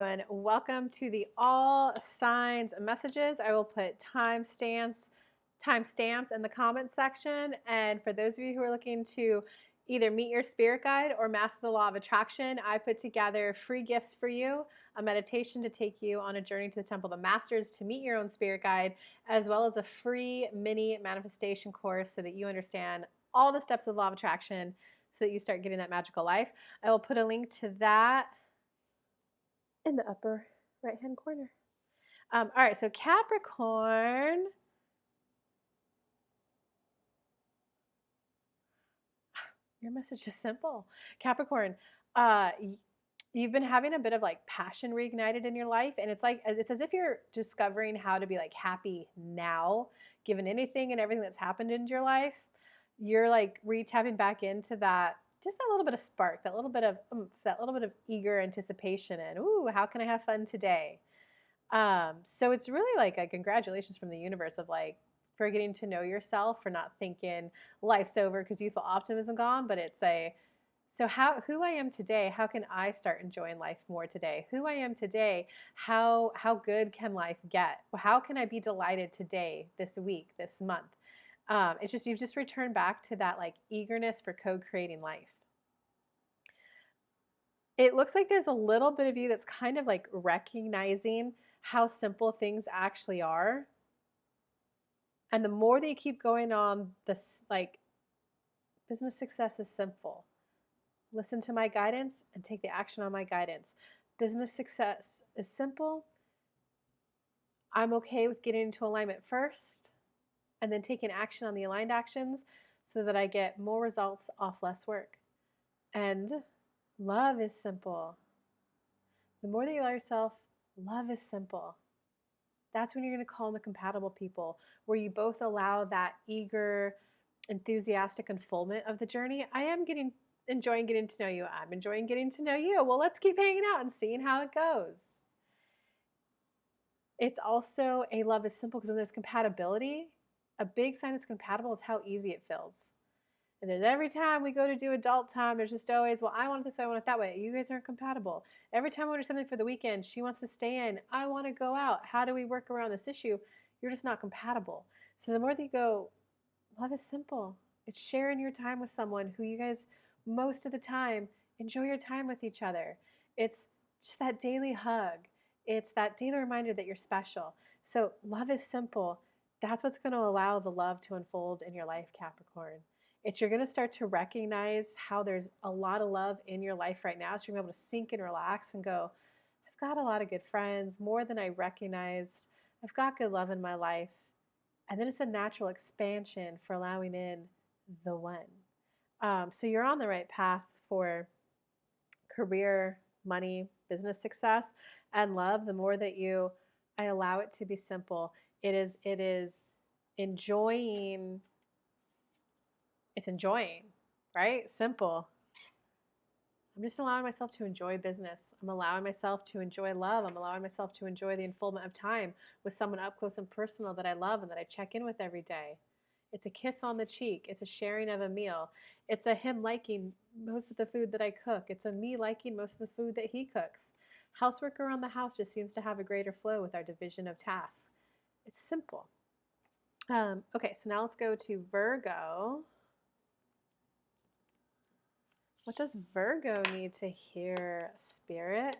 And welcome to the all signs messages. I will put timestamps in the comments section. And for those of you who are looking to either meet your spirit guide or master the law of attraction, I put together free gifts for you, a meditation to take you on a journey to the Temple of the Masters to meet your own spirit guide, as well as a free mini manifestation course so that you understand all the steps of the law of attraction so that you start getting that magical life. I will put a link to that in the upper right hand corner. All right, so Capricorn. Your message is simple. Capricorn, uh, you've been having a bit of like passion reignited in your life, and it's as if you're discovering how to be like happy now, given anything and everything that's happened in your life. You're like re-tapping back into that, just that little bit of spark, that little bit of that little bit of eager anticipation, and ooh, how can I have fun today? So it's really like a congratulations from the universe of like for getting to know yourself, for not thinking life's over because youthful optimism gone, but it's a so who I am today, how can I start enjoying life more today? Who I am today, how good can life get? How can I be delighted today, this week, this month? It's just you've just returned back to that like eagerness for co-creating life. It looks like there's a little bit of you that's kind of like recognizing how simple things actually are. And the more that you keep going on this, like, business success is simple. Listen to my guidance and take the action on my guidance. Business success is simple. I'm okay with getting into alignment first and then taking action on the aligned actions so that I get more results off less work. And love is simple. The more that you allow yourself, love is simple. That's when you're going to call in the compatible people, where you both allow that eager, enthusiastic unfoldment of the journey. Enjoying getting to know you. I'm enjoying getting to know you. Well, let's keep hanging out and seeing how it goes. It's also a love is simple because when there's compatibility, a big sign it's compatible is how easy it feels. And there's every time we go to do adult time, there's just always, well, I want it this way, I want it that way. You guys aren't compatible. Every time I order something for the weekend, she wants to stay in. I want to go out. How do we work around this issue? You're just not compatible. So the more that you go, love is simple. It's sharing your time with someone who you guys, most of the time, enjoy your time with each other. It's just that daily hug. It's that daily reminder that you're special. So love is simple. That's what's going to allow the love to unfold in your life, Capricorn. You're going to start to recognize how there's a lot of love in your life right now. So you're going to be able to sink and relax and go, I've got a lot of good friends, more than I recognized. I've got good love in my life. And then it's a natural expansion for allowing in the one. So you're on the right path for career, money, business success, and love. The more that I allow it to be simple. It is enjoying. It's enjoying, right? Simple. I'm just allowing myself to enjoy business. I'm allowing myself to enjoy love. I'm allowing myself to enjoy the unfoldment of time with someone up close and personal that I love and that I check in with every day. It's a kiss on the cheek. It's a sharing of a meal. It's a him liking most of the food that I cook. It's a me liking most of the food that he cooks. Housework around the house just seems to have a greater flow with our division of tasks. It's simple. Okay, so now let's go to Virgo. What does Virgo need to hear, Spirit?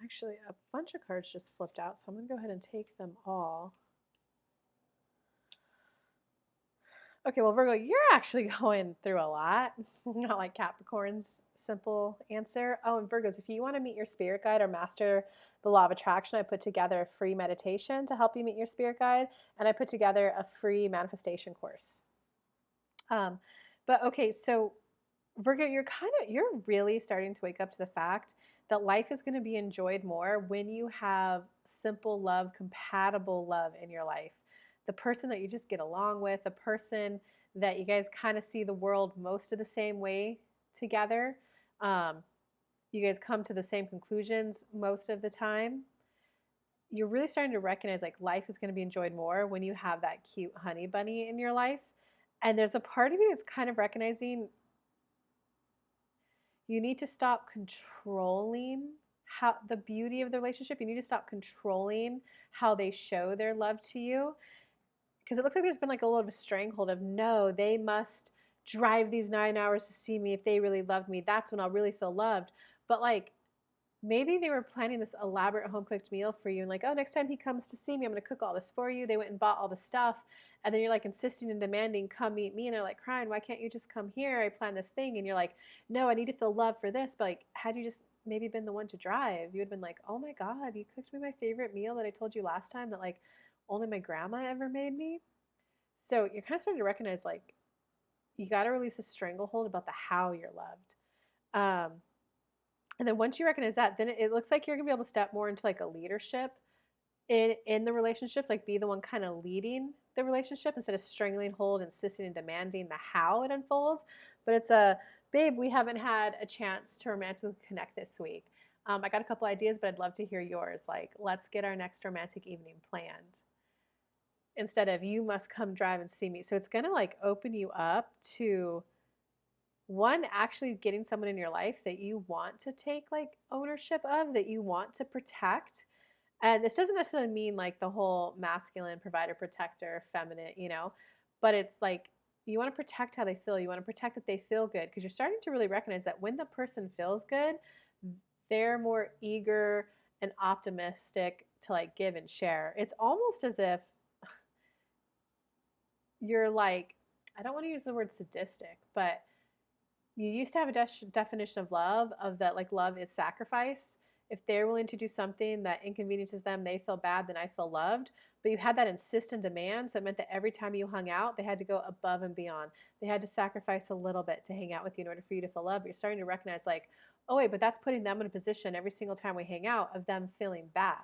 Actually, a bunch of cards just flipped out, so I'm going to go ahead and take them all. Okay, well, Virgo, you're actually going through a lot. Not like Capricorn's simple answer. Oh, and Virgos, if you want to meet your spirit guide or master the law of attraction, I put together a free meditation to help you meet your spirit guide, and I put together a free manifestation course. But okay, so Virgo, you're really starting to wake up to the fact that life is going to be enjoyed more when you have simple love, compatible love in your life. The person that you just get along with, the person that you guys kind of see the world most of the same way together. You guys come to the same conclusions most of the time. You're really starting to recognize like life is going to be enjoyed more when you have that cute honey bunny in your life. And there's a part of you that's kind of recognizing You need to stop controlling how the beauty of the relationship. You need to stop controlling how they show their love to you, because it looks like there's been like a little bit of a stranglehold of, no, they must drive these 9 hours to see me. If they really loved me, that's when I'll really feel loved. But like, maybe they were planning this elaborate home cooked meal for you, and like, oh, next time he comes to see me, I'm going to cook all this for you. They went and bought all the stuff, and then you're like insisting and demanding, come meet me, and they're like crying, why can't you just come here? I planned this thing, and you're like, no, I need to feel love for this. But like, had you just maybe been the one to drive, you would have been like, oh my god, you cooked me my favorite meal that I told you last time that like only my grandma ever made me. So you're kind of starting to recognize like you got to release a stranglehold about the how you're loved. And then once you recognize that, then it looks like you're gonna be able to step more into like a leadership in the relationships, like be the one kind of leading the relationship instead of strangling hold, insisting and demanding the how it unfolds. But it's a, babe, we haven't had a chance to romantically connect this week. I got a couple ideas, but I'd love to hear yours. Like, let's get our next romantic evening planned instead of you must come drive and see me. So it's gonna like open you up to one, actually getting someone in your life that you want to take like ownership of, that you want to protect. And this doesn't necessarily mean like the whole masculine provider, protector, feminine, but it's like you want to protect how they feel. You want to protect that they feel good, because you're starting to really recognize that when the person feels good, they're more eager and optimistic to like give and share. It's almost as if you're like, I don't want to use the word sadistic, but you used to have a definition of love, of that like love is sacrifice. If they're willing to do something that inconveniences them, they feel bad, then I feel loved. But you had that insist and demand, so it meant that every time you hung out, they had to go above and beyond. They had to sacrifice a little bit to hang out with you in order for you to feel loved. But you're starting to recognize like, oh wait, but that's putting them in a position every single time we hang out of them feeling bad.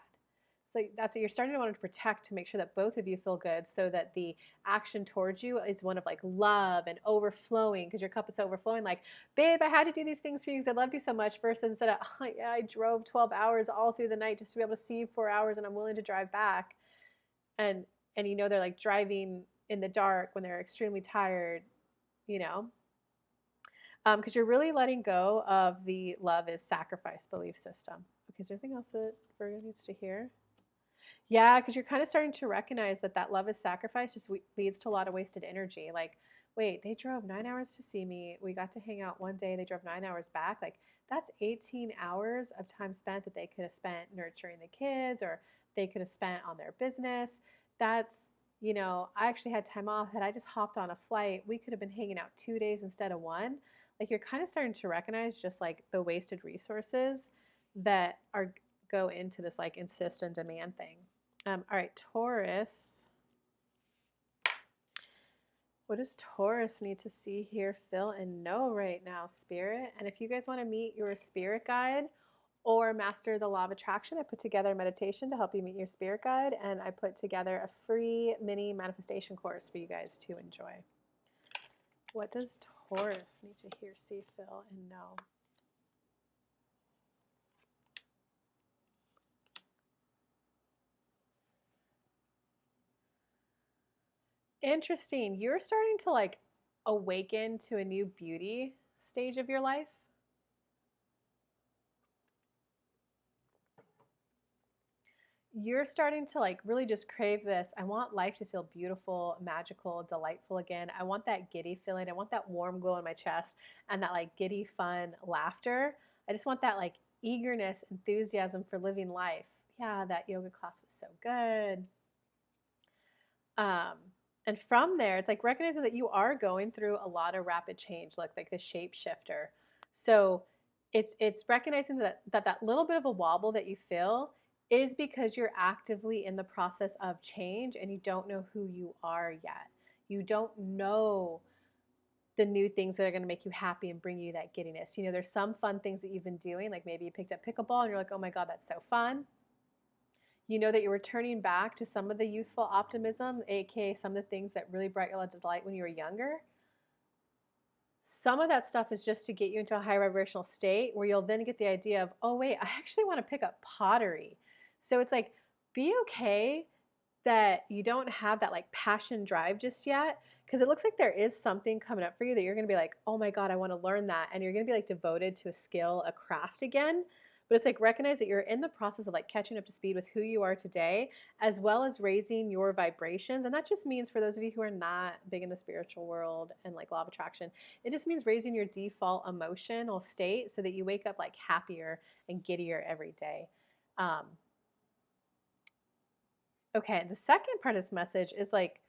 So that's what you're starting to want to protect, to make sure that both of you feel good, so that the action towards you is one of like love and overflowing, because your cup is overflowing. Like, babe, I had to do these things for you because I loved you so much, versus instead of, oh, yeah, I drove 12 hours all through the night just to be able to see you 4 hours, and I'm willing to drive back. And they're like driving in the dark when they're extremely tired, you know, because you're really letting go of the love is sacrifice belief system. Okay, is there anything else that Virgo needs to hear? Yeah, because you're kind of starting to recognize that that love is sacrifice just leads to a lot of wasted energy. Like, wait, they drove 9 hours to see me. We got to hang out one day. They drove 9 hours back. Like, that's 18 hours of time spent that they could have spent nurturing the kids, or they could have spent on their business. That's, I actually had time off. Had I just hopped on a flight, we could have been hanging out 2 days instead of one. Like, you're kind of starting to recognize just like the wasted resources that are go into this like insist and demand thing. All right, Taurus. What does Taurus need to see, hear, feel, and know right now, Spirit? And if you guys want to meet your spirit guide or master the law of attraction, I put together a meditation to help you meet your spirit guide, and I put together a free mini manifestation course for you guys to enjoy. What does Taurus need to hear, see, feel, and know? Interesting. You're starting to like awaken to a new beauty stage of your life. You're starting to like really just crave this. I want life to feel beautiful, magical, delightful again. I want that giddy feeling. I want that warm glow in my chest and that like giddy, fun laughter. I just want that like eagerness, enthusiasm for living life. Yeah, that yoga class was so good. Um, and from there, it's like recognizing that you are going through a lot of rapid change, like the shapeshifter. So it's recognizing that little bit of a wobble that you feel is because you're actively in the process of change and you don't know who you are yet. You don't know the new things that are going to make you happy and bring you that giddiness. There's some fun things that you've been doing, like maybe you picked up pickleball and you're like, oh my God, that's so fun. You know that you're returning back to some of the youthful optimism, aka some of the things that really brought you a lot of delight when you were younger. Some of that stuff is just to get you into a high vibrational state where you'll then get the idea of, oh wait, I actually want to pick up pottery. So it's like, be okay that you don't have that like passion drive just yet, Because it looks like there is something coming up for you that you're going to be like, oh my God, I want to learn that. And you're going to be like devoted to a skill, a craft again. But it's like recognize that you're in the process of like catching up to speed with who you are today, as well as raising your vibrations. And that just means for those of you who are not big in the spiritual world and like law of attraction, it just means raising your default emotional state so that you wake up like happier and giddier every day. Um, okay, the second part of this message is like,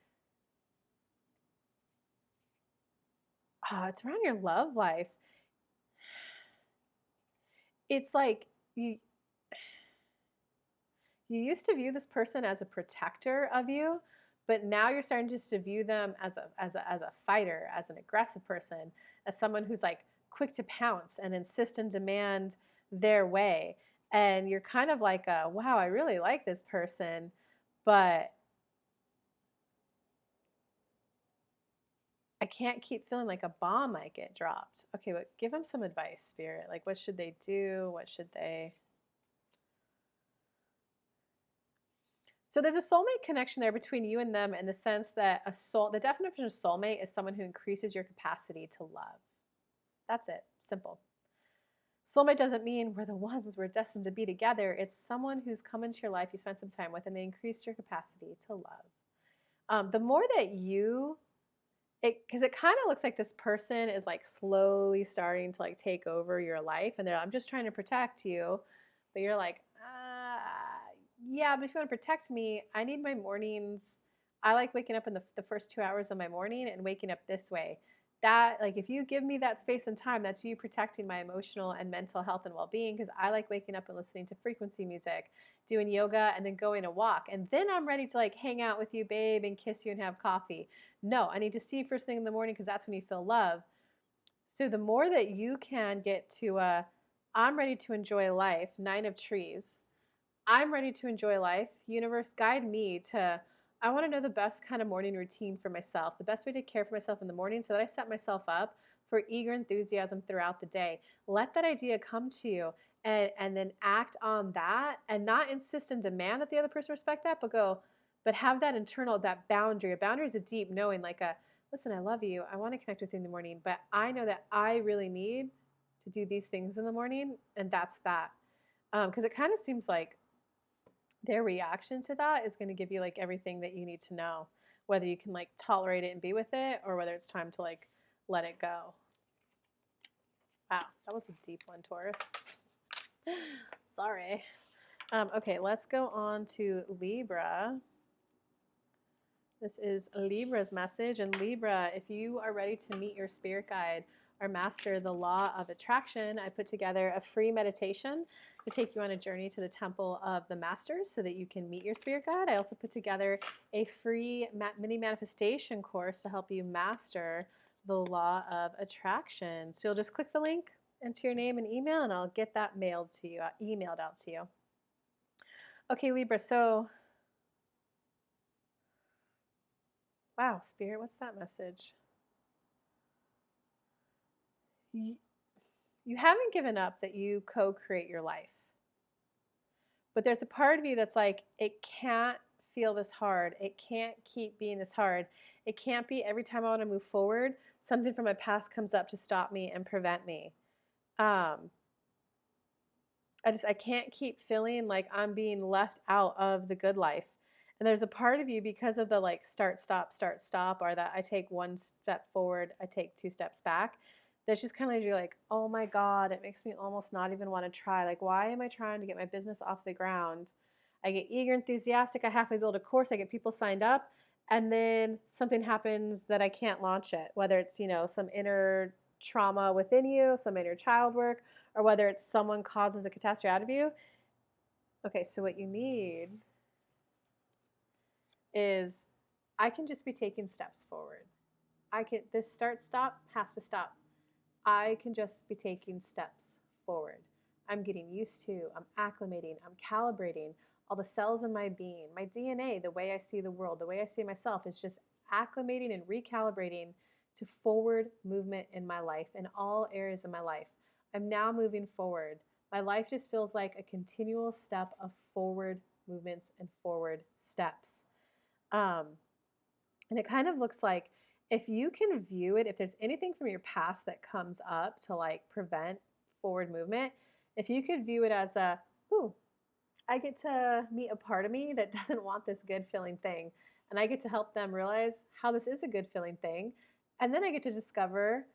it's around your love life. It's like you used to view this person as a protector of you, but now you're starting just to view them as a fighter, as an aggressive person, as someone who's like quick to pounce and insist and demand their way. And you're kind of like, wow, I really like this person, but I can't keep feeling like a bomb might get dropped. Okay, but give them some advice, Spirit. Like, what should they do? What should they? So there's a soulmate connection there between you and them in the sense that the definition of soulmate is someone who increases your capacity to love. That's it. Simple. Soulmate doesn't mean we're the ones we're destined to be together. It's someone who's come into your life, you spent some time with, and they increase your capacity to love. The more that because it kind of looks like this person is like slowly starting to like take over your life, and I'm just trying to protect you, but you're like, yeah, but if you want to protect me, I need my mornings. I like waking up in the first 2 hours of my morning and waking up this way. That, like, if you give me that space and time, that's you protecting my emotional and mental health and well being because I like waking up and listening to frequency music, doing yoga, and then going a walk. And then I'm ready to like hang out with you, babe, and kiss you and have coffee. No, I need to see you first thing in the morning because that's when you feel love. So the more that you can get to I'm ready to enjoy life, 9 of trees. I'm ready to enjoy life. Universe, guide me to, I want to know the best kind of morning routine for myself, the best way to care for myself in the morning so that I set myself up for eager enthusiasm throughout the day. Let that idea come to you and then act on that and not insist and demand that the other person respect that, but have that internal, that boundary. A boundary is a deep knowing, like listen, I love you. I want to connect with you in the morning, but I know that I really need to do these things in the morning, and that's that. Because it kind of seems like their reaction to that is going to give you like everything that you need to know, whether you can like tolerate it and be with it or whether it's time to like let it go. Wow, that was a deep one, Taurus. Sorry. Okay, let's go on to Libra. This is Libra's message. And Libra, if you are ready to meet your spirit guide or master the law of attraction, I put together a free meditation to take you on a journey to the Temple of the Masters so that you can meet your spirit guide. I also put together a free mini manifestation course to help you master the law of attraction. So you'll just click the link, enter your name and email, and I'll get that mailed to you, emailed out to you. Okay, Libra, so wow, Spirit, what's that message? You haven't given up that you co-create your life. But there's a part of you that's like, it can't feel this hard. It can't keep being this hard. It can't be every time I want to move forward, something from my past comes up to stop me and prevent me. I can't keep feeling like I'm being left out of the good life. And there's a part of you because of the like start, stop, or that I take one step forward, I take 2 steps back. That's just kind of like you're like, oh my God, it makes me almost not even want to try. Like, why am I trying to get my business off the ground? I get eager, enthusiastic. I halfway build a course. I get people signed up. And then something happens that I can't launch it, whether it's, some inner trauma within you, some inner child work, or whether it's someone causes a catastrophe out of you. Okay, so what you need is I can just be taking steps forward. This start stop has to stop. I can just be taking steps forward. I'm getting used to, I'm acclimating, I'm calibrating all the cells in my being, my DNA, the way I see the world, the way I see myself is just acclimating and recalibrating to forward movement in my life, in all areas of my life. I'm now moving forward. My life just feels like a continual step of forward movements and forward steps. And it kind of looks like if you can view it, if there's anything from your past that comes up to like prevent forward movement, if you could view it as a, ooh, I get to meet a part of me that doesn't want this good feeling thing. And I get to help them realize how this is a good feeling thing. And then I get to discover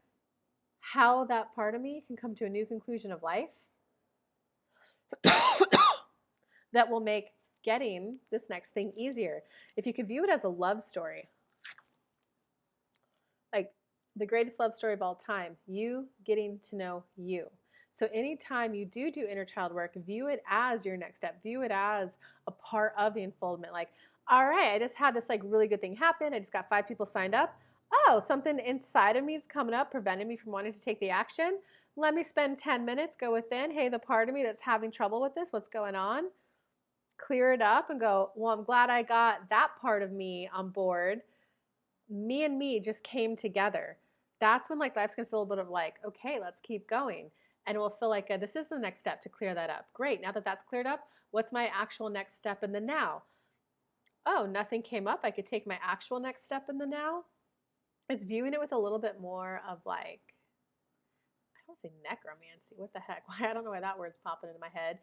how that part of me can come to a new conclusion of life that will make getting this next thing easier. If you could view it as a love story, like the greatest love story of all time, you getting to know you. So anytime you do inner child work, view it as your next step. View it as a part of the unfoldment. Like, all right, I just had this like really good thing happen. I just got 5 people signed up. Oh, something inside of me is coming up, preventing me from wanting to take the action. Let me spend 10 minutes, go within. Hey, the part of me that's having trouble with this, what's going on? Clear it up and go, well, I'm glad I got that part of me on board. Me and me just came together. That's when like life's gonna feel a bit of like, okay, let's keep going. And it will feel like this is the next step to clear that up. Great, now that that's cleared up, what's my actual next step in the now? Oh, nothing came up. I could take my actual next step in the now. It's viewing it with a little bit more of like, I don't say necromancy. What the heck? Why? I don't know why that word's popping into my head.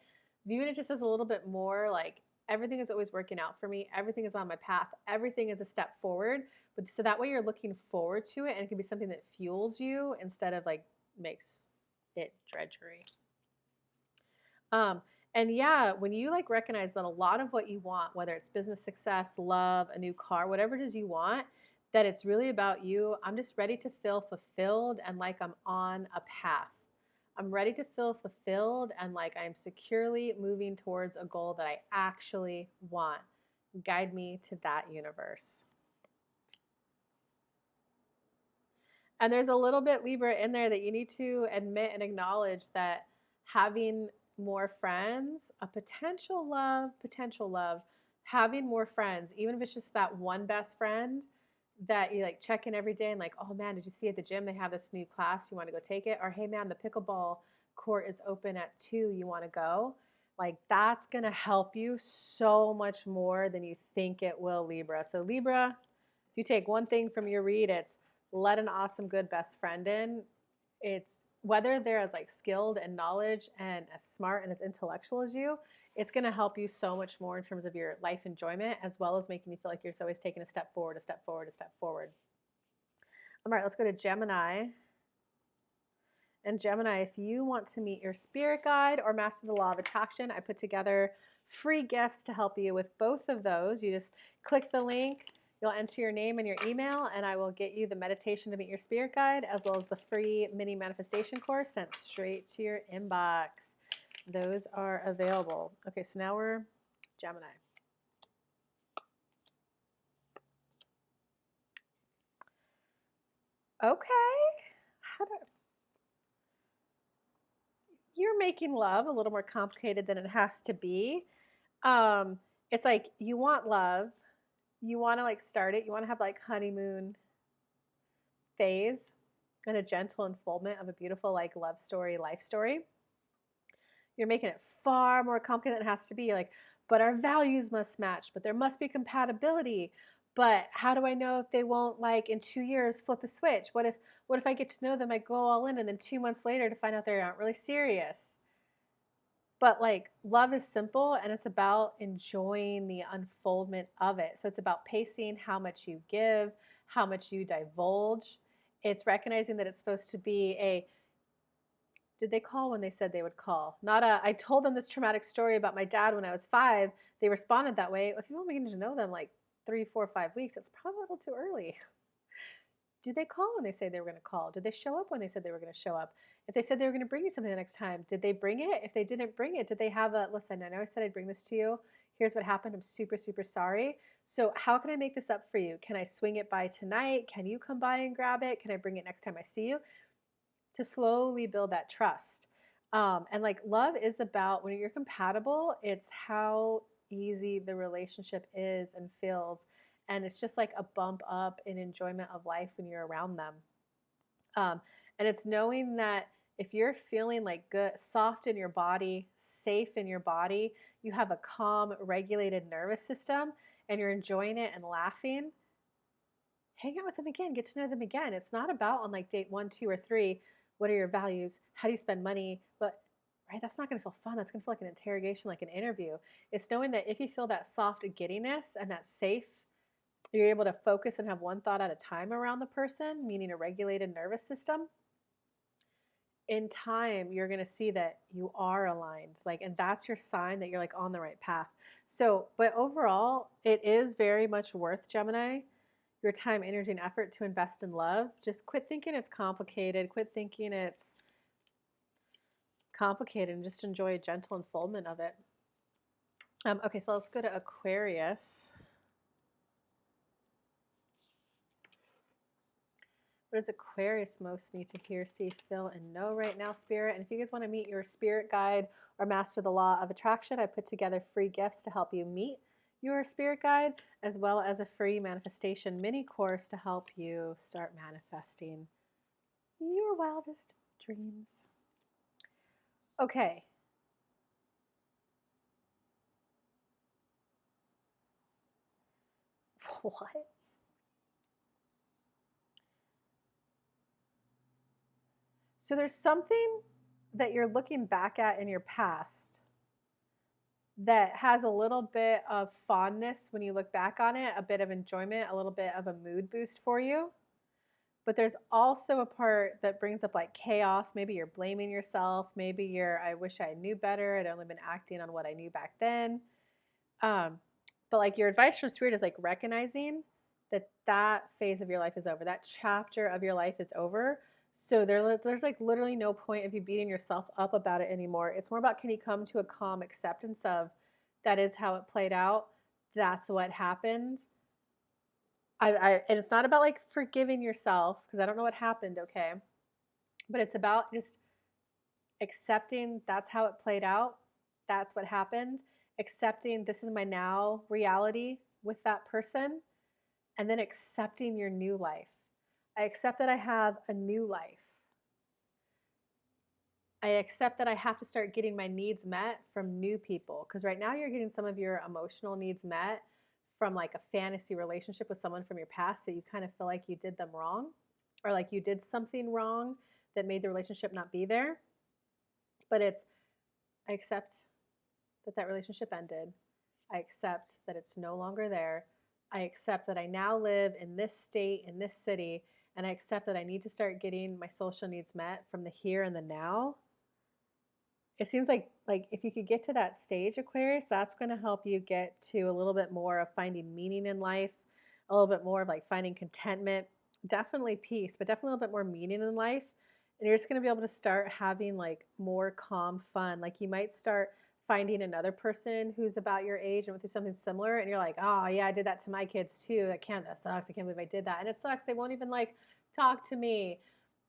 Viewing it just as a little bit more like everything is always working out for me. Everything is on my path. Everything is a step forward. But so that way you're looking forward to it and it can be something that fuels you instead of like makes it drudgery. And yeah, when you like recognize that a lot of what you want, whether it's business success, love, a new car, whatever it is you want, that it's really about you. I'm just ready to feel fulfilled and like I'm on a path. I'm ready to feel fulfilled and like I'm securely moving towards a goal that I actually want. Guide me to that universe. And there's a little bit, Libra, in there that you need to admit and acknowledge that having more friends, a potential love, having more friends, even if it's just that one best friend that you like check in every day and like, oh man, did you see at the gym they have this new class? You want to go take it? Or hey man, the pickleball court is open at 2. You want to go? Like that's going to help you so much more than you think it will, Libra. So Libra, if you take one thing from your read, it's let an awesome, good best friend in. It's whether they're as like skilled and knowledge and as smart and as intellectual as you, it's going to help you so much more in terms of your life enjoyment, as well as making you feel like you're always taking a step forward, a step forward, a step forward. All right, let's go to Gemini. And Gemini, if you want to meet your spirit guide or master the law of attraction, I put together free gifts to help you with both of those. You just click the link, you'll enter your name and your email, and I will get you the meditation to meet your spirit guide, as well as the free mini manifestation course sent straight to your inbox. Those are available. Okay, so now we're Gemini. Okay. You're making love a little more complicated than it has to be. It's like you want love. You want to like start it. You want to have like honeymoon phase and a gentle unfoldment of a beautiful like love story, life story. You're making it far more complicated than it has to be. Like, but our values must match, but there must be compatibility. But how do I know if they won't like in 2 years flip a switch? What if I get to know them, I go all in, and then 2 months later to find out they aren't really serious? But like love is simple and it's about enjoying the unfoldment of it. So it's about pacing how much you give, how much you divulge. It's recognizing that it's supposed to be a did they call when they said they would call? Not a I told them this traumatic story about my dad when I was 5. They responded that way. If you want me to know them like 3, 4, 5 weeks, it's probably a little too early. Did they call when they say they were going to call? Did they show up when they said they were going to show up? If they said they were going to bring you something the next time, did they bring it? If they didn't bring it, did they have a listen? I know I said I'd bring this to you. Here's what happened. I'm super, super sorry. So, how can I make this up for you? Can I swing it by tonight? Can you come by and grab it? Can I bring it next time I see you? To slowly build that trust. And like love is about when you're compatible, it's how easy the relationship is and feels. And it's just like a bump up in enjoyment of life when you're around them. And it's knowing that if you're feeling like good, soft in your body, safe in your body, you have a calm, regulated nervous system, and you're enjoying it and laughing, hang out with them again, get to know them again. It's not about on like date 1, 2, or 3, what are your values? How do you spend money? But right, that's not going to feel fun. That's going to feel like an interrogation, like an interview. It's knowing that if you feel that soft giddiness and that safe, you're able to focus and have one thought at a time around the person, meaning a regulated nervous system. In time, you're going to see that you are aligned, like, and that's your sign that you're like on the right path. So, but overall, it is very much worth, Gemini, your time, energy, and effort to invest in love. Just quit thinking it's complicated. Quit thinking it's complicated and just enjoy a gentle unfoldment of it. Okay, so let's go to Aquarius. What does Aquarius most need to hear, see, feel, and know right now, Spirit? And if you guys want to meet your spirit guide or master the law of attraction, I put together free gifts to help you meet your spirit guide, as well as a free manifestation mini course to help you start manifesting your wildest dreams. Okay. What? So there's something that you're looking back at in your past that has a little bit of fondness when you look back on it, a bit of enjoyment, a little bit of a mood boost for you. But there's also a part that brings up like chaos. Maybe you're blaming yourself. Maybe you're, I wish I knew better. I'd only been acting on what I knew back then. But like your advice from Spirit is like recognizing that that phase of your life is over. That chapter of your life is over. So there's like literally no point of you beating yourself up about it anymore. It's more about, can you come to a calm acceptance of that is how it played out. That's what happened. And it's not about like forgiving yourself because I don't know what happened, okay? But it's about just accepting that's how it played out. That's what happened. Accepting this is my now reality with that person, and then accepting your new life. I accept that I have a new life. I accept that I have to start getting my needs met from new people because right now you're getting some of your emotional needs met from like a fantasy relationship with someone from your past that you kind of feel like you did them wrong or like you did something wrong that made the relationship not be there. But it's, I accept that that relationship ended. I accept that it's no longer there. I accept that I now live in this state, in this city, and I accept that I need to start getting my social needs met from the here and the now. It seems like if you could get to that stage, Aquarius, that's going to help you get to a little bit more of finding meaning in life, a little bit more of like finding contentment, definitely peace, but definitely a little bit more meaning in life. And you're just going to be able to start having like more calm fun. Like you might start finding another person who's about your age and with something similar, and you're like, oh yeah, I did that to my kids too. That sucks. I can't believe I did that. And it sucks. They won't even like talk to me.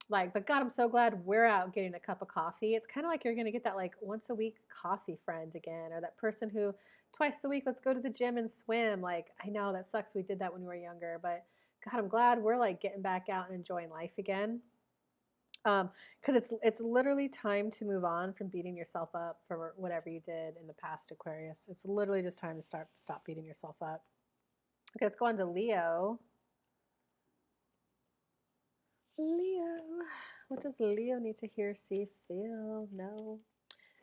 Like, but God, I'm so glad we're out getting a cup of coffee. It's kind of like you're going to get that like once a week coffee friend again, or that person who twice a week, let's go to the gym and swim. Like, I know that sucks. We did that when we were younger, but God, I'm glad we're like getting back out and enjoying life again. Because it's literally time to move on from beating yourself up for whatever you did in the past, Aquarius. It's literally just time to stop beating yourself up. Okay, let's go on to Leo. Leo. What does Leo need to hear, see, feel, know?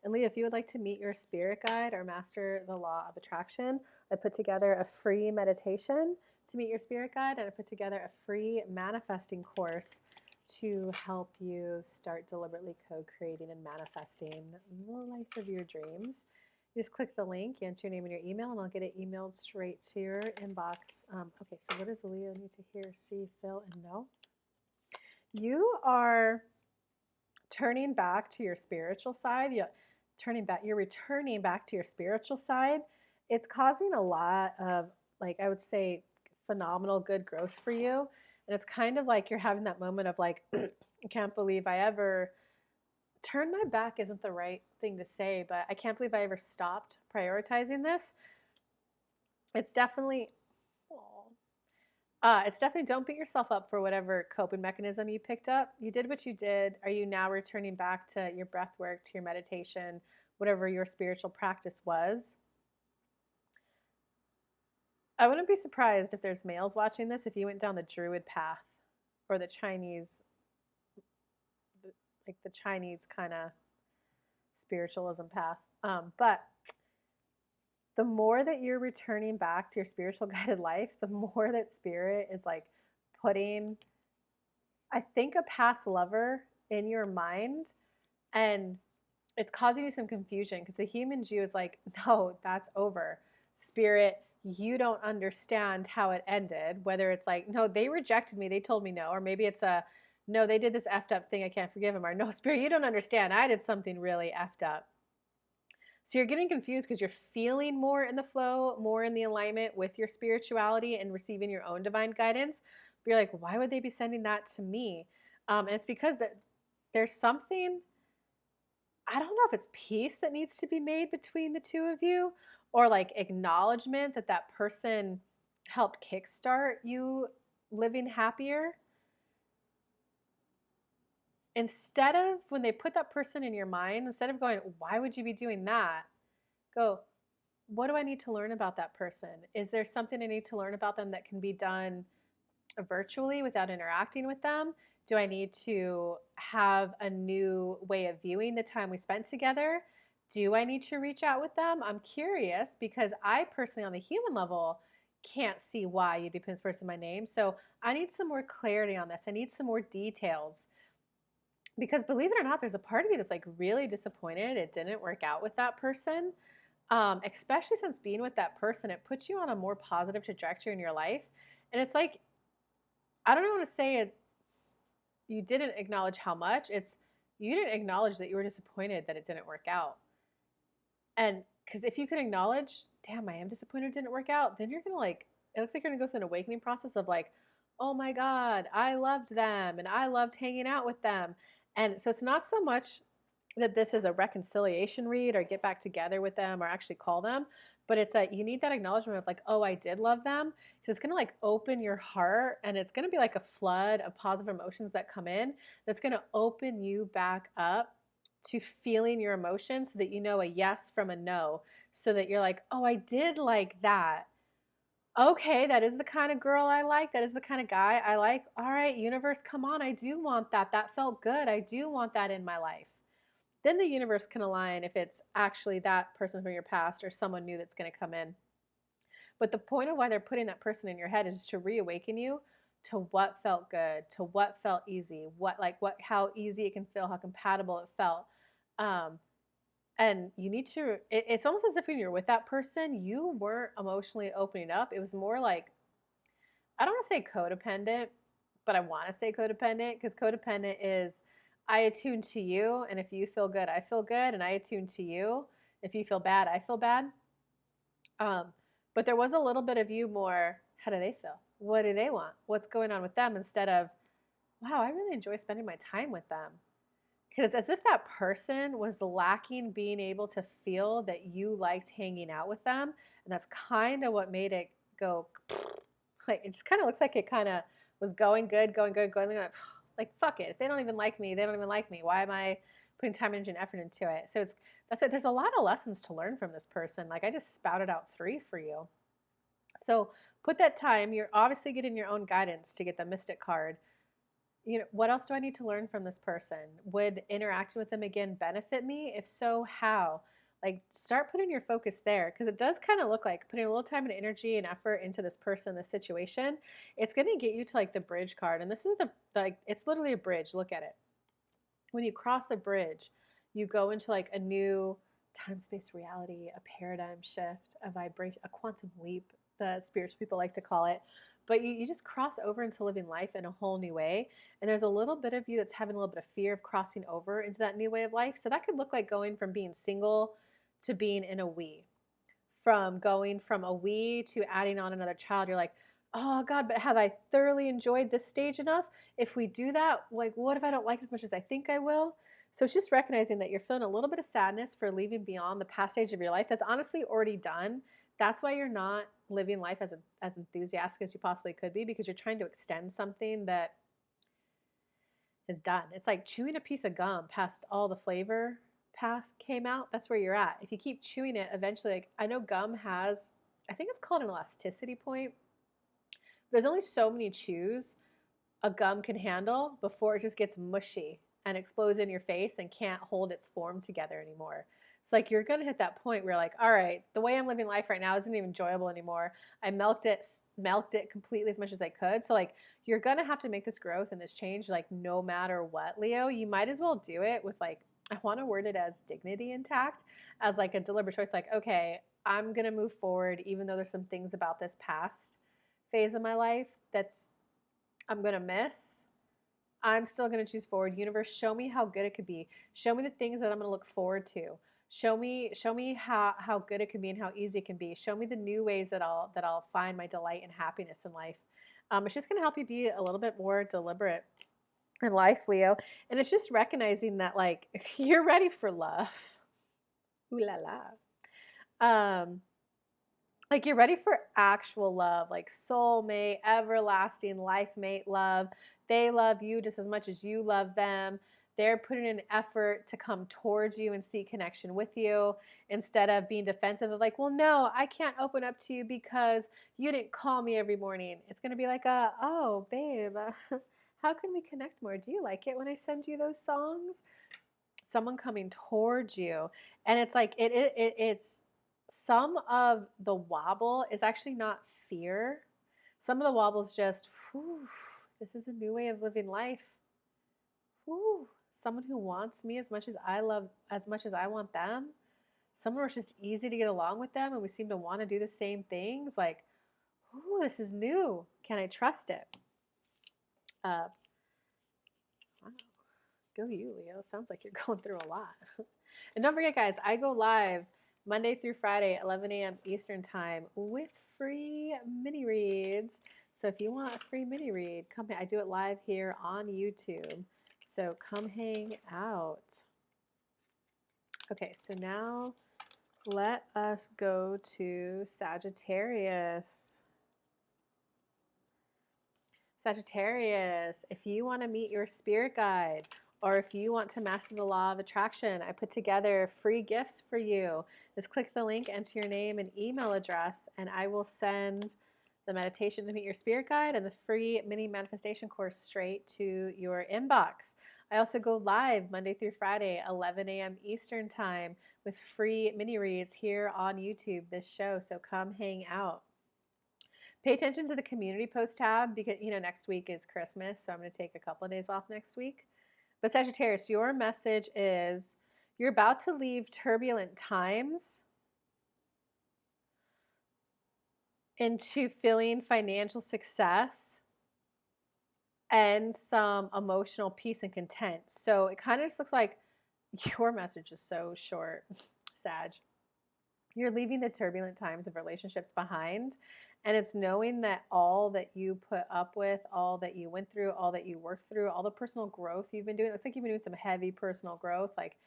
And Leo, if you would like to meet your spirit guide or master the law of attraction, I put together a free meditation to meet your spirit guide, and I put together a free manifesting course to help you start deliberately co-creating and manifesting the life of your dreams. You just click the link, you enter your name and your email, and I'll get it emailed straight to your inbox. Okay, so what does Leo need to hear, see, feel, and know? You are turning back to your spiritual side. You're returning back to your spiritual side. It's causing a lot of, like, I would say, phenomenal good growth for you. And it's kind of like you're having that moment of like, I can't believe I ever turned my back isn't the right thing to say, but I can't believe I ever stopped prioritizing this. It's definitely, don't beat yourself up for whatever coping mechanism you picked up. You did what you did. Are you now returning back to your breath work, to your meditation, whatever your spiritual practice was? I wouldn't be surprised if there's males watching this if you went down the druid path or the Chinese, like the Chinese kind of spiritualism path. But the more that you're returning back to your spiritual guided life, the more that spirit is like putting, I think, a past lover in your mind, and it's causing you some confusion because the human Jew is like, no, that's over. Spirit, you don't understand how it ended. Whether it's like, no, they rejected me, they told me no, or maybe it's a, no, they did this effed up thing, I can't forgive them, or no, Spirit, you don't understand, I did something really effed up. So you're getting confused because you're feeling more in the flow, more in the alignment with your spirituality and receiving your own divine guidance. But you're like, why would they be sending that to me? And it's because that there's something, I don't know if it's peace that needs to be made between the two of you, or like acknowledgement that that person helped kickstart you living happier. Instead of, when they put that person in your mind, instead of going, why would you be doing that? Go, what do I need to learn about that person? Is there something I need to learn about them that can be done virtually without interacting with them? Do I need to have a new way of viewing the time we spent together? Do I need to reach out with them? I'm curious because I personally, on the human level, can't see why you'd be putting this person in my name. So I need some more clarity on this. I need some more details because believe it or not, there's a part of me that's like really disappointed it didn't work out with that person. Especially since being with that person, it puts you on a more positive trajectory in your life. And it's like, I don't want to say it's, you didn't acknowledge how much, it's, you didn't acknowledge that you were disappointed that it didn't work out. And because if you can acknowledge, damn, I am disappointed it didn't work out, then you're going to like, it looks like you're going to go through an awakening process of like, oh my God, I loved them and I loved hanging out with them. And so it's not so much that this is a reconciliation read or get back together with them or actually call them, but it's that you need that acknowledgement of like, oh, I did love them, because it's going to like open your heart and it's going to be like a flood of positive emotions that come in that's going to open you back up to feeling your emotions so that you know a yes from a no, so that you're like, oh, I did like that. Okay, that is the kind of girl I like. That is the kind of guy I like. All right, universe, come on. I do want that. That felt good. I do want that in my life. Then the universe can align if it's actually that person from your past or someone new that's going to come in. But the point of why they're putting that person in your head is to reawaken you to what felt good, to what felt easy, how easy it can feel, how compatible it felt. Um, and you need to, it's almost as if when you're with that person, you weren't emotionally opening up. It was more like, I don't want to say codependent, but I want to say codependent because codependent is, I attune to you, and if you feel good, I feel good, and I attune to you. If you feel bad, I feel bad. Um, but there was a little bit of you more, how do they feel? What do they want? What's going on with them? Instead of, wow, I really enjoy spending my time with them. Because as if that person was lacking being able to feel that you liked hanging out with them. And that's kind of what made it go, like, it just kind of looks like it kind of was going good, going good, going good. Like, fuck it. If they don't even like me, they don't even like me. Why am I putting time, energy, and effort into it? So that's why there's a lot of lessons to learn from this person. Like, I just spouted out 3 for you. So put that time. You're obviously getting your own guidance to get the Mystic card. You know, what else do I need to learn from this person? Would interacting with them again benefit me? If so, how? Like, start putting your focus there, because it does kind of look like putting a little time and energy and effort into this person, this situation. It's going to get you to like the bridge card. And this is like, it's literally a bridge. Look at it. When you cross the bridge, you go into like a new time space reality, a paradigm shift, a vibration, a quantum leap, the spiritual people like to call it. But you just cross over into living life in a whole new way. And there's a little bit of you that's having a little bit of fear of crossing over into that new way of life. So that could look like going from being single to being in a we, from going from a we to adding on another child. You're like, oh God, but have I thoroughly enjoyed this stage enough? If we do that, like, what if I don't like it as much as I think I will? So it's just recognizing that you're feeling a little bit of sadness for leaving beyond the past stage of your life that's honestly already done. That's why you're not living life as enthusiastic as you possibly could be, because you're trying to extend something that is done. It's like chewing a piece of gum past all the flavor past came out. That's where you're at. If you keep chewing it, eventually, like, I know gum has I think it's called an elasticity point. There's only so many chews a gum can handle before it just gets mushy and explodes in your face and can't hold its form together anymore. It's like you're going to hit that point where you're like, all right, the way I'm living life right now isn't even enjoyable anymore. I milked it completely as much as I could. So like you're going to have to make this growth and this change like no matter what, Leo. You might as well do it with like, I want to word it as dignity intact, as like a deliberate choice like, okay, I'm going to move forward even though there's some things about this past phase of my life that's I'm going to miss. I'm still going to choose forward. Universe, show me how good it could be. Show me the things that I'm going to look forward to. Show me how good it can be and how easy it can be. Show me the new ways that I'll find my delight and happiness in life. It's just going to help you be a little bit more deliberate in life, Leo. And it's just recognizing that like you're ready for love. Ooh la la. Like you're ready for actual love, like soulmate, everlasting life mate love. They love you just as much as you love them. They're putting in effort to come towards you and seek connection with you instead of being defensive of like, well, no, I can't open up to you because you didn't call me every morning. It's going to be like, oh, babe, how can we connect more? Do you like it when I send you those songs? Someone coming towards you. And it's like, it's some of the wobble is actually not fear. Some of the wobble is just, whew, this is a new way of living life. Whew, someone who wants me as much as I want them. Someone who's just easy to get along with them and we seem to want to do the same things. Like, ooh, this is new. Can I trust it? Wow. Go you, Leo. Sounds like you're going through a lot. And don't forget, guys, I go live Monday through Friday, 11 a.m. Eastern Time with free mini reads. So if you want a free mini read, come. I do it live here on YouTube. So come hang out. Okay, so now let us go to Sagittarius. Sagittarius, if you want to meet your spirit guide, or if you want to master the law of attraction, I put together free gifts for you. Just click the link, enter your name and email address, and I will send the meditation to meet your spirit guide and the free mini manifestation course straight to your inbox. I also go live Monday through Friday, 11 a.m. Eastern Time with free mini reads here on YouTube, this show. So come hang out. Pay attention to the community post tab because, next week is Christmas, so I'm going to take a couple of days off next week. But Sagittarius, your message is you're about to leave turbulent times into feeling financial success and some emotional peace and content. So it kind of just looks like your message is so short, Sag. You're leaving the turbulent times of relationships behind. And it's knowing that all that you put up with, all that you went through, all that you worked through, all the personal growth you've been doing. It looks like you've been doing some heavy personal growth, like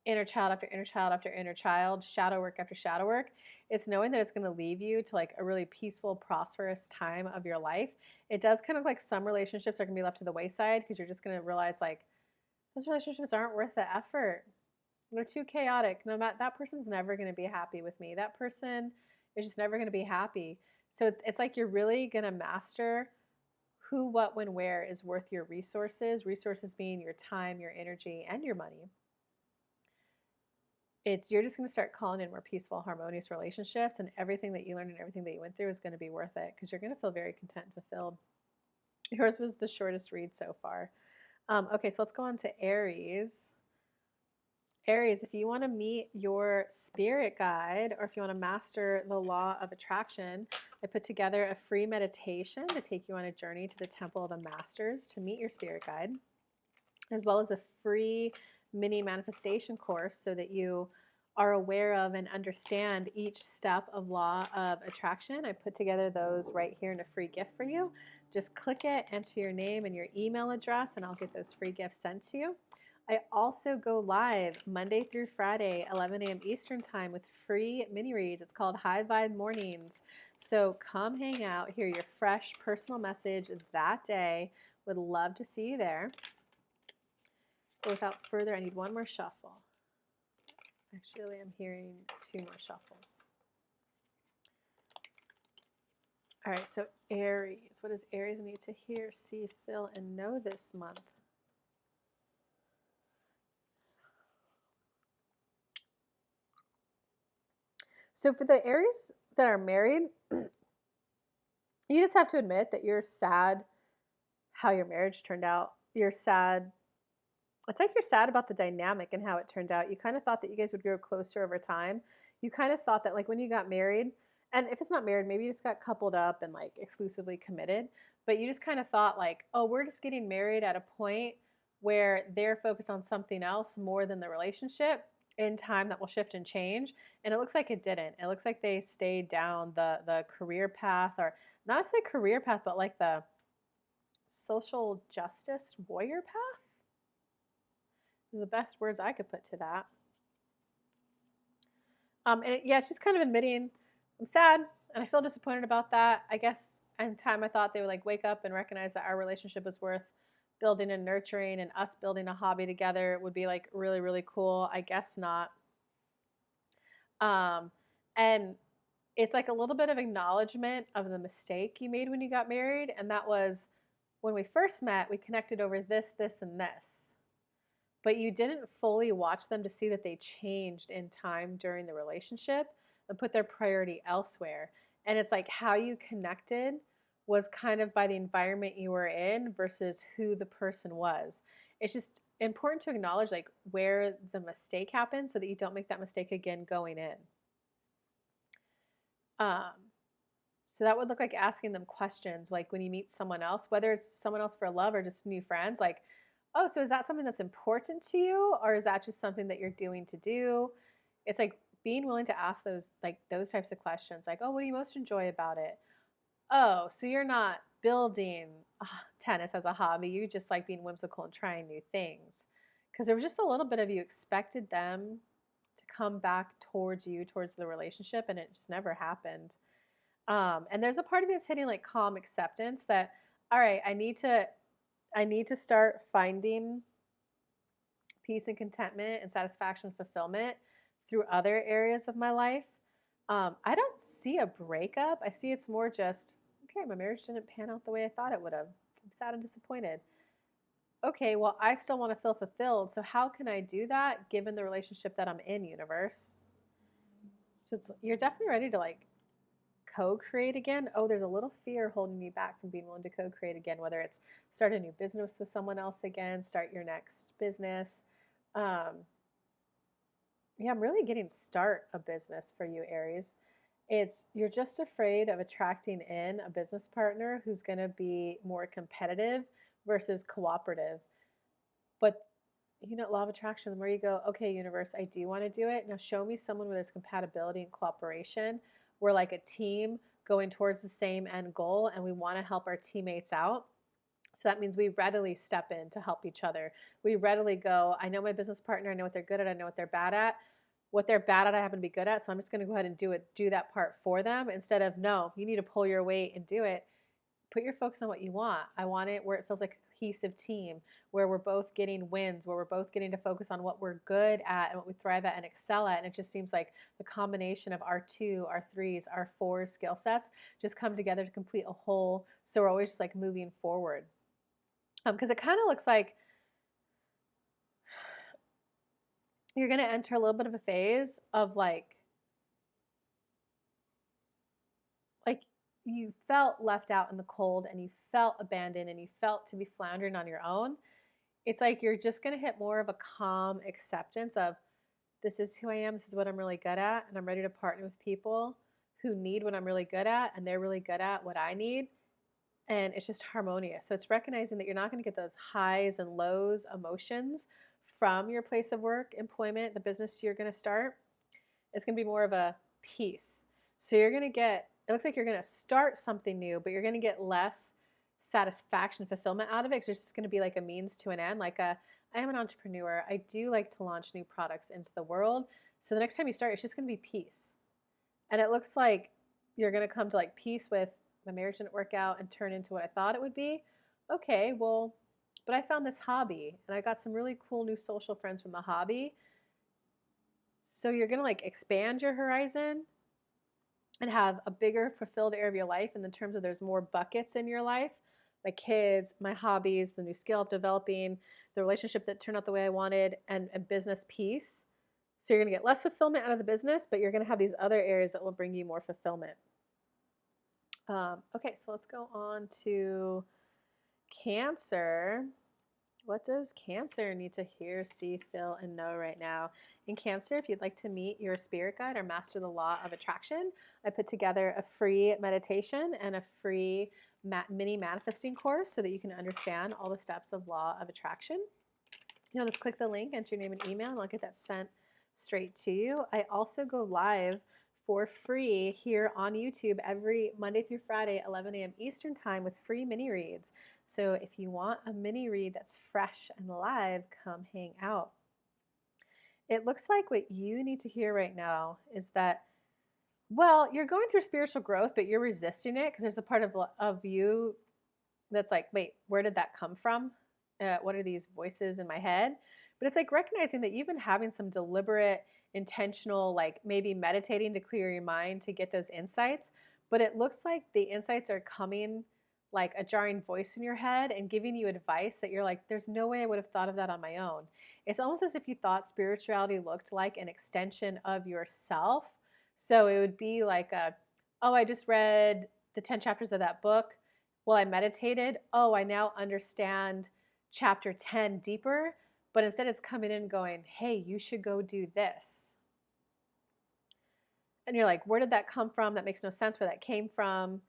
inner child after inner child after inner child, shadow work after shadow work. It's knowing that it's going to leave you to like a really peaceful, prosperous time of your life. It does kind of like some relationships are going to be left to the wayside because you're just going to realize like those relationships aren't worth the effort. They're too chaotic. No matter that person's never going to be happy with me. That person is just never going to be happy. So it's like you're really going to master who, what, when, where is worth your resources. Resources being your time, your energy, and your money. You're just going to start calling in more peaceful, harmonious relationships, and everything that you learned and everything that you went through is going to be worth it because you're going to feel very content and fulfilled. Yours was the shortest read so far. Okay, so let's go on to Aries. Aries, if you want to meet your spirit guide or if you want to master the law of attraction, I put together a free meditation to take you on a journey to the Temple of the Masters to meet your spirit guide, as well as a free mini manifestation course so that you are aware of and understand each step of law of attraction. I put together those right here in a free gift for you. Just click it, enter your name and your email address, and I'll get those free gifts sent to you. I also go live Monday through Friday, 11 a.m. Eastern Time with free mini reads. It's called High Vibe Mornings. So come hang out, hear your fresh personal message that day. Would love to see you there. But without further, I need one more shuffle. Actually, I'm hearing two more shuffles. All right, so Aries. What does Aries need to hear, see, feel, and know this month? So for the Aries that are married, you just have to admit that you're sad how your marriage turned out. You're sad. It's like you're sad about the dynamic and how it turned out. You kind of thought that you guys would grow closer over time. You kind of thought that like when you got married, and if it's not married, maybe you just got coupled up and like exclusively committed, but you just kind of thought like, oh, we're just getting married at a point where they're focused on something else more than the relationship in time that will shift and change. And it looks like it didn't. It looks like they stayed down the career path, or not necessarily career path, but like the social justice warrior path is the best words I could put to that. Yeah, it's just kind of admitting I'm sad and I feel disappointed about that. I guess in time I thought they would like wake up and recognize that our relationship was worth building and nurturing, and us building a hobby together would be like really, really cool. I guess not. Um, and it's like a little bit of acknowledgement of the mistake you made when you got married. And that was when we first met, we connected over this, this, and this. But you didn't fully watch them to see that they changed in time during the relationship and put their priority elsewhere. And it's like how you connected was kind of by the environment you were in versus who the person was. It's just important to acknowledge like where the mistake happened so that you don't make that mistake again going in. Um, so that would look like asking them questions like when you meet someone else, whether it's someone else for love or just new friends, like, oh, so is that something that's important to you, or is that just something that you're doing to do? It's like being willing to ask those types of questions, like, oh, what do you most enjoy about it? Oh, so you're not building tennis as a hobby. You just like being whimsical and trying new things. Because there was just a little bit of you expected them to come back towards you, towards the relationship, and it just never happened. And there's a part of me that's hitting like calm acceptance that, all right, I need to start finding peace and contentment and satisfaction, fulfillment through other areas of my life. I don't see a breakup. I see it's more just, okay, my marriage didn't pan out the way I thought it would have. I'm sad and disappointed. Okay, well, I still want to feel fulfilled. So, how can I do that given the relationship that I'm in, universe? So, you're definitely ready to like co-create again. Oh, there's a little fear holding you back from being willing to co-create again, whether it's start a new business with someone else again, start your next business. Um, yeah, I'm really getting start a business for you, Aries. It's you're just afraid of attracting in a business partner who's going to be more competitive versus cooperative. But law of attraction, the more you go, okay, universe, I do want to do it. Now show me someone where there's compatibility and cooperation. We're like a team going towards the same end goal, and we want to help our teammates out. So that means we readily step in to help each other. We readily go, I know my business partner, I know what they're good at, I know what they're bad at. What they're bad at, I happen to be good at, so I'm just going to go ahead and do that part for them instead of, no, you need to pull your weight and do it. Put your focus on what you want. I want it where it feels like a cohesive team, where we're both getting wins, where we're both getting to focus on what we're good at and what we thrive at and excel at. And it just seems like the combination of our two, our threes, our four skill sets just come together to complete a whole. So we're always just like moving forward. Because it kind of looks like you're going to enter a little bit of a phase of like you felt left out in the cold and you felt abandoned and you felt to be floundering on your own. It's like you're just going to hit more of a calm acceptance of this is who I am, this is what I'm really good at, and I'm ready to partner with people who need what I'm really good at and they're really good at what I need. And it's just harmonious. So it's recognizing that you're not going to get those highs and lows emotions from your place of work, employment, the business you're going to start. It's going to be more of a peace. So you're going to get, it looks like you're going to start something new, but you're going to get less satisfaction, fulfillment out of it. It's just going to be like a means to an end. I am an entrepreneur. I do like to launch new products into the world. So the next time you start, it's just going to be peace. And it looks like you're going to come to like peace with my marriage didn't work out and turn into what I thought it would be. Okay, well, but I found this hobby and I got some really cool new social friends from the hobby. So you're going to like expand your horizon and have a bigger fulfilled area of your life in the terms of there's more buckets in your life. My kids, my hobbies, the new skill I'm developing, the relationship that turned out the way I wanted, and business peace. So you're going to get less fulfillment out of the business, but you're going to have these other areas that will bring you more fulfillment. Okay, so let's go on to Cancer. What does Cancer need to hear, see, feel, and know right now? In Cancer, if you'd like to meet your spirit guide or master the law of attraction, I put together a free meditation and a free mini manifesting course so that you can understand all the steps of law of attraction. You'll just click the link, enter your name and email, and I'll get that sent straight to you. I also go live for free here on YouTube every Monday through Friday, 11 a.m. Eastern Time with free mini reads. So if you want a mini read that's fresh and live, come hang out. It looks like what you need to hear right now is that, well, you're going through spiritual growth, but you're resisting it because there's a part of you that's like, wait, where did that come from? What are these voices in my head? But it's like recognizing that you've been having some deliberate, intentional, like maybe meditating to clear your mind to get those insights. But it looks like the insights are coming like a jarring voice in your head and giving you advice that you're like, there's no way I would have thought of that on my own. It's almost as if you thought spirituality looked like an extension of yourself. So it would be like oh, I just read the 10 chapters of that book. Well, I meditated. Oh, I now understand chapter 10 deeper. But instead, it's coming in going, hey, you should go do this. And you're like, where did that come from? That makes no sense where that came from.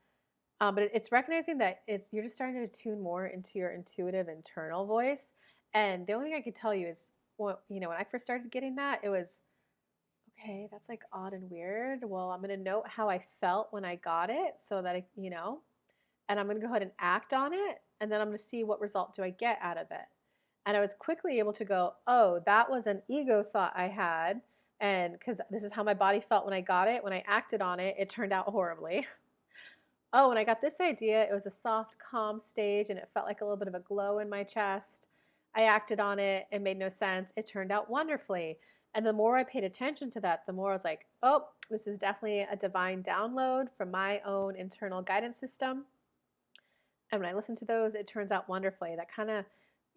But it's recognizing that you're just starting to tune more into your intuitive internal voice. And the only thing I could tell you is, well, when I first started getting that, it was, okay, that's like odd and weird. Well, I'm going to note how I felt when I got it so that, and I'm going to go ahead and act on it. And then I'm going to see what result do I get out of it. And I was quickly able to go, oh, that was an ego thought I had. And because this is how my body felt when I got it. When I acted on it, it turned out horribly. Oh, when I got this idea, it was a soft, calm stage and it felt like a little bit of a glow in my chest. I acted on it. It made no sense. It turned out wonderfully. And the more I paid attention to that, the more I was like, oh, this is definitely a divine download from my own internal guidance system. And when I listen to those, it turns out wonderfully. That kind of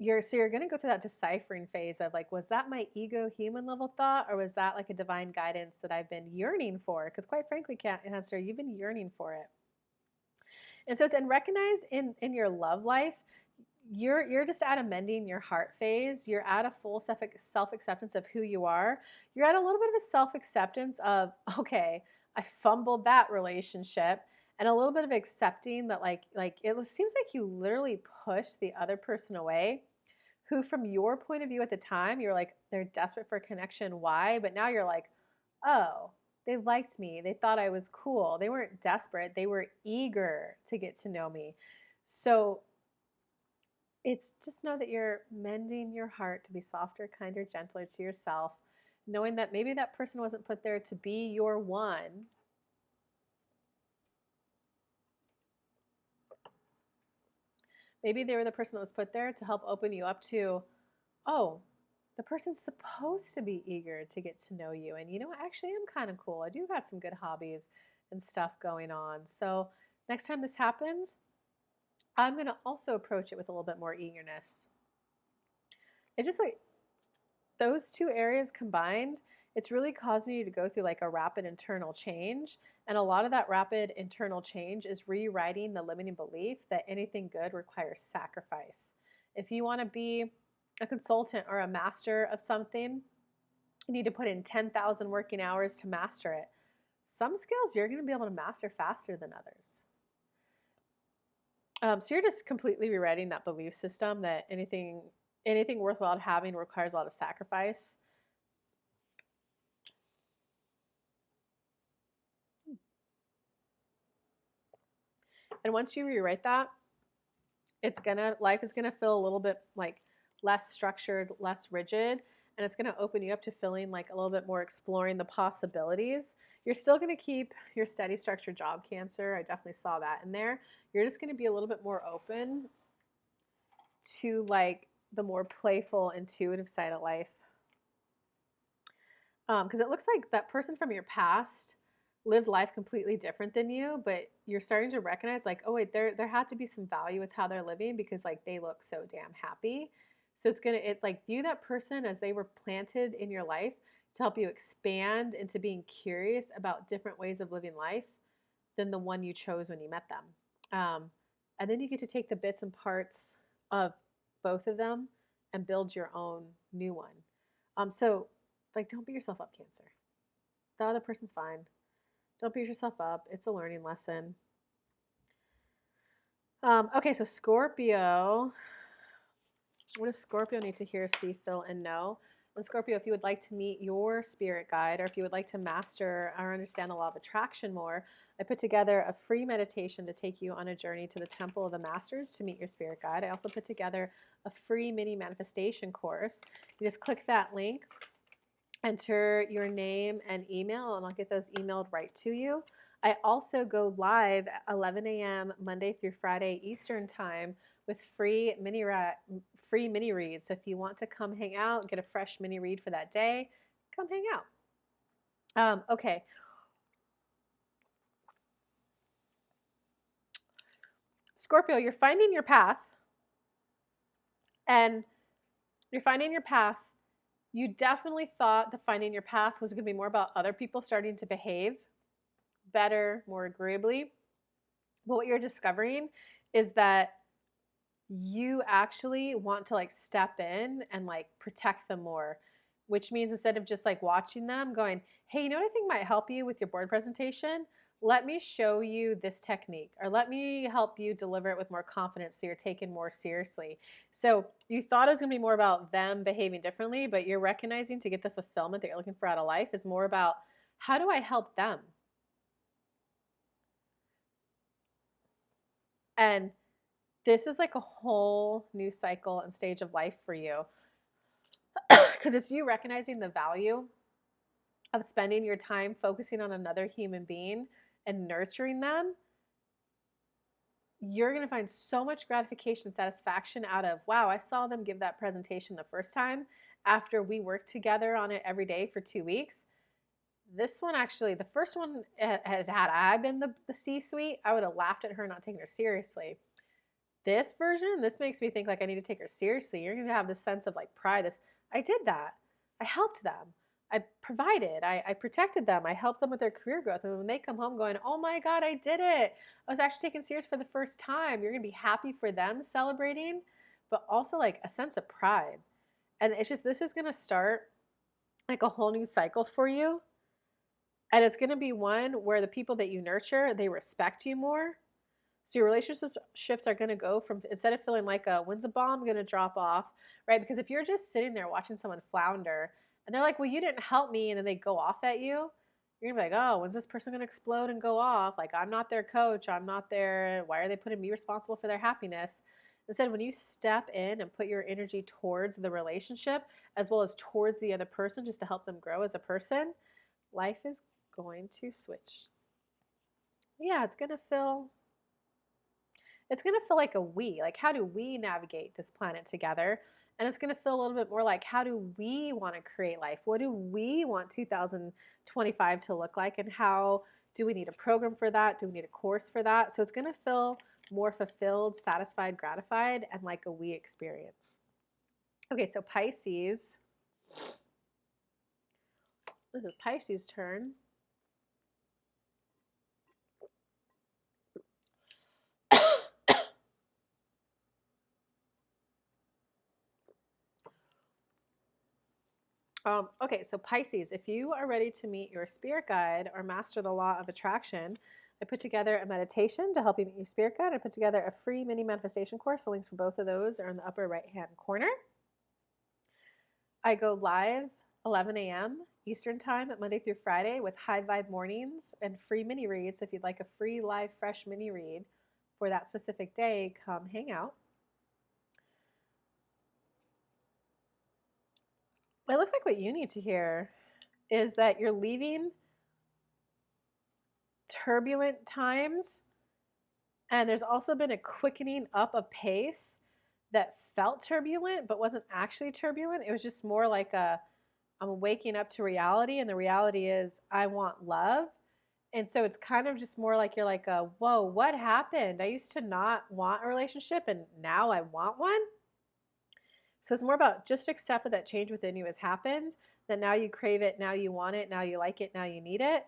you're going to go through that deciphering phase of like, was that my ego human level thought, or was that like a divine guidance that I've been yearning for? Because quite frankly, Cancer, you've been yearning for it. And so it's and recognize in your love life, you're just at a mending your heart phase. You're at a full self-acceptance of who you are. You're at a little bit of a self-acceptance of, okay, I fumbled that relationship, and a little bit of accepting that like it seems like you literally pushed the other person away, who from your point of view at the time, you're like, they're desperate for connection. Why? But now you're like, oh, they liked me. They thought I was cool. They weren't desperate. They were eager to get to know me. So it's just know that you're mending your heart to be softer, kinder, gentler to yourself, knowing that maybe that person wasn't put there to be your one. Maybe they were the person that was put there to help open you up to, oh, the person's supposed to be eager to get to know you. And actually, I'm kind of cool. I do got some good hobbies and stuff going on. So next time this happens, I'm going to also approach it with a little bit more eagerness. It just like those two areas combined, it's really causing you to go through like a rapid internal change. And a lot of that rapid internal change is rewriting the limiting belief that anything good requires sacrifice. If you want to be a consultant or a master of something, you need to put in 10,000 working hours to master it. Some skills you're going to be able to master faster than others. So you're just completely rewriting that belief system that anything worthwhile having requires a lot of sacrifice. And once you rewrite that, life is gonna feel a little bit like less structured, less rigid, and it's gonna open you up to feeling like a little bit more exploring the possibilities. You're still gonna keep your steady structured job, Cancer. I definitely saw that in there. You're just gonna be a little bit more open to like the more playful, intuitive side of life. Because it looks like that person from your past lived life completely different than you, but you're starting to recognize like, oh wait, there had to be some value with how they're living because like they look so damn happy. So it's like view that person as they were planted in your life to help you expand into being curious about different ways of living life than the one you chose when you met them. And then you get to take the bits and parts of both of them and build your own new one. So like don't beat yourself up, Cancer. The other person's fine. Don't beat yourself up. It's a learning lesson. Okay, so Scorpio. What does Scorpio need to hear, see, feel, and know? And Scorpio, if you would like to meet your spirit guide or if you would like to master or understand the law of attraction more, I put together a free meditation to take you on a journey to the Temple of the Masters to meet your spirit guide. I also put together a free mini manifestation course. You just click that link, enter your name and email, and I'll get those emailed right to you. I also go live at 11 a.m. Monday through Friday Eastern Time with free mini reads. So if you want to come hang out, get a fresh mini read for that day, come hang out. Okay. Scorpio, you're finding your path, and you're finding your path. You definitely thought the finding your path was going to be more about other people starting to behave better, more agreeably. But what you're discovering is that you actually want to like step in and like protect them more, which means instead of just like watching them going, hey, you know what I think might help you with your board presentation? Let me show you this technique, or let me help you deliver it with more confidence so you're taken more seriously. So you thought it was going to be more about them behaving differently, but you're recognizing to get the fulfillment that you're looking for out of life is more about how do I help them? And this is like a whole new cycle and stage of life for you because it's you recognizing the value of spending your time focusing on another human being and nurturing them. You're going to find so much gratification and satisfaction out of, wow, I saw them give that presentation the first time after we worked together on it every day for 2 weeks. This one actually, the first one had I been the C-suite, I would have laughed at her and not taken her seriously. This version, this makes me think like I need to take her seriously. You're going to have this sense of like pride. This, I did that. I helped them. I provided. I protected them. I helped them with their career growth. And when they come home going, oh my God, I did it. I was actually taken serious for the first time. You're going to be happy for them celebrating, but also like a sense of pride. And it's just, this is going to start like a whole new cycle for you. And it's going to be one where the people that you nurture, they respect you more. So your relationships are going to go from, instead of feeling like when's the bomb going to drop off, right? Because if you're just sitting there watching someone flounder and they're like, well, you didn't help me, and then they go off at you, you're going to be like, oh, when's this person going to explode and go off? Like, I'm not their coach. I'm not their, why are they putting me responsible for their happiness? Instead, when you step in and put your energy towards the relationship as well as towards the other person just to help them grow as a person, life is going to switch. Yeah, it's going to feel like a we. Like, how do we navigate this planet together? And it's going to feel a little bit more like, how do we want to create life? What do we want 2025 to look like? And how do we need a program for that? Do we need a course for that? So it's going to feel more fulfilled, satisfied, gratified, and like a we experience. Okay, so Pisces. This is Pisces' turn. Okay, so Pisces, if you are ready to meet your spirit guide or master the law of attraction, I put together a meditation to help you meet your spirit guide. I put together a free mini manifestation course. The links for both of those are in the upper right-hand corner. I go live 11 a.m. Eastern Time at Monday through Friday with High Vibe Mornings and free mini reads. If you'd like a free live fresh mini read for that specific day, come hang out. It looks like what you need to hear is that you're leaving turbulent times, and there's also been a quickening up of pace that felt turbulent but wasn't actually turbulent. It was just more like I'm waking up to reality, and the reality is I want love, And so it's kind of just more like you're like, whoa, what happened? I used to not want a relationship and now I want one. So it's more about just accept that that change within you has happened, that now you crave it, now you want it, now you like it, now you need it.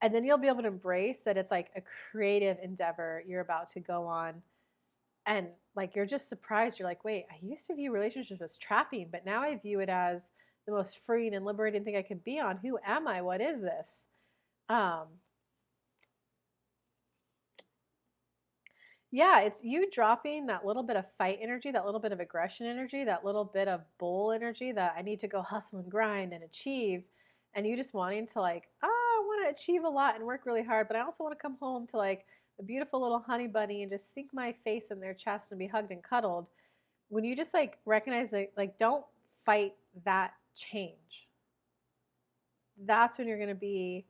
And then you'll be able to embrace that it's like a creative endeavor you're about to go on. And like you're just surprised. You're like, wait, I used to view relationships as trapping, but now I view it as the most freeing and liberating thing I could be on. Who am I? What is this? Um, Yeah, it's you dropping that little bit of fight energy, that little bit of aggression energy, that little bit of bull energy that I need to go hustle and grind and achieve. And you just wanting to like, I want to achieve a lot and work really hard, but I also want to come home to like a beautiful little honey bunny and just sink my face in their chest and be hugged and cuddled. When you just like recognize that, like, don't fight that change. That's when you're going to be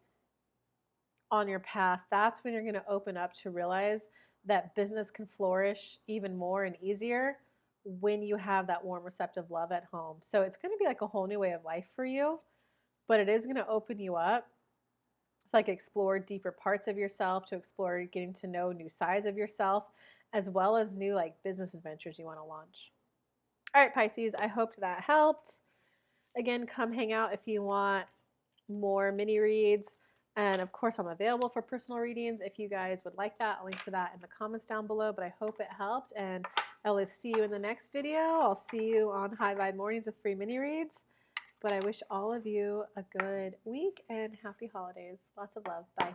on your path. That's when you're going to open up to realize that business can flourish even more and easier when you have that warm, receptive love at home. So it's going to be like a whole new way of life for you, but it is going to open you up. It's like explore deeper parts of yourself, to explore getting to know new sides of yourself, as well as new like business adventures you want to launch. All right, Pisces, I hoped that helped. Again, come hang out if you want more mini reads. And of course, I'm available for personal readings if you guys would like that. I'll link to that in the comments down below. But I hope it helped. And I'll see you in the next video. I'll see you on High Vibe Mornings with free mini reads. But I wish all of you a good week and happy holidays. Lots of love. Bye.